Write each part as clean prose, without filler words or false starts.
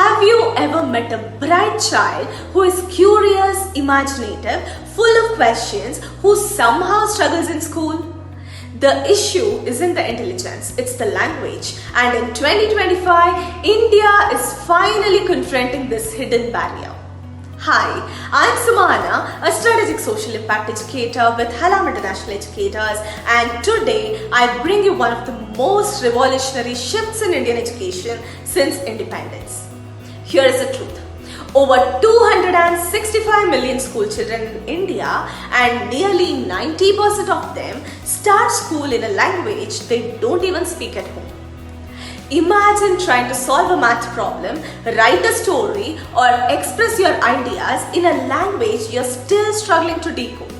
Have you ever met a bright child who is curious, imaginative, full of questions, who somehow struggles in school? The issue isn't the intelligence, it's the language. And in 2025, India is finally confronting this hidden barrier. Hi, I'm Sumana, a strategic social impact educator with Hallam International Educators, and today I bring you one of the most revolutionary shifts in Indian education since independence. Here is the truth. Over 265 million school children in India, and nearly 90% of them start school in a language they don't even speak at home. Imagine trying to solve a math problem, write a story, or express your ideas in a language you're still struggling to decode.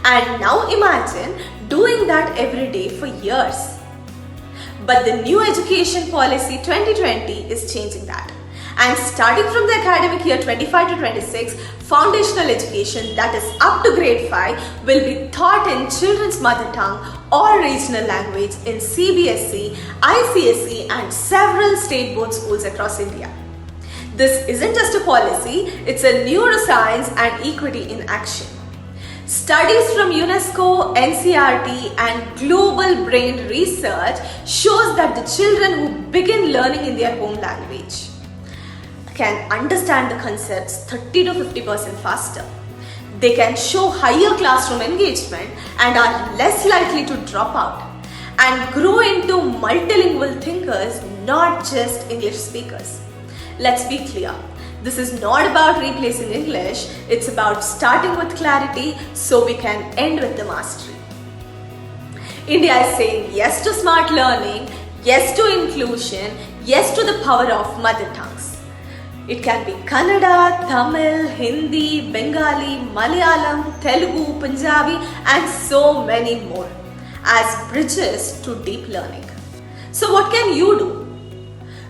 And now imagine doing that every day for years. But the new education policy 2020 is changing that. And starting from the academic year 25 to 26, foundational education, that is up to grade 5, will be taught in children's mother tongue or regional language in CBSE, ICSE and several state board schools across India. This isn't just a policy, it's a neuroscience and equity in action. Studies from UNESCO, NCERT and Global Brain Research shows that the children who begin learning in their home language can understand the concepts 30 to 50% faster. They can show higher classroom engagement and are less likely to drop out and grow into multilingual thinkers, not just English speakers. Let's be clear. This is not about replacing English, it's about starting with clarity so we can end with the mastery. India is saying yes to smart learning, yes to inclusion, yes to the power of mother tongues. It can be Kannada, Tamil, Hindi, Bengali, Malayalam, Telugu, Punjabi and so many more as bridges to deep learning. So what can you do?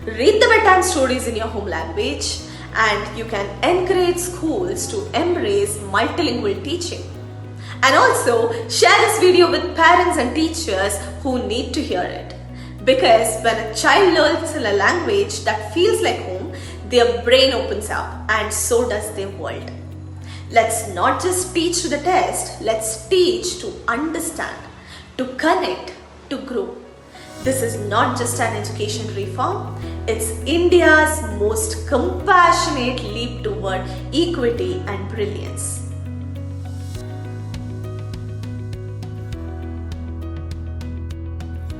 Read the bedtime stories in your home language and you can encourage schools to embrace multilingual teaching. And also share this video with parents and teachers who need to hear it. Because when a child learns in a language that feels like home, their brain opens up and so does their world. Let's not just teach to the test, let's teach to understand, to connect, to grow. This is not just an education reform, it's India's most compassionate leap toward equity and brilliance.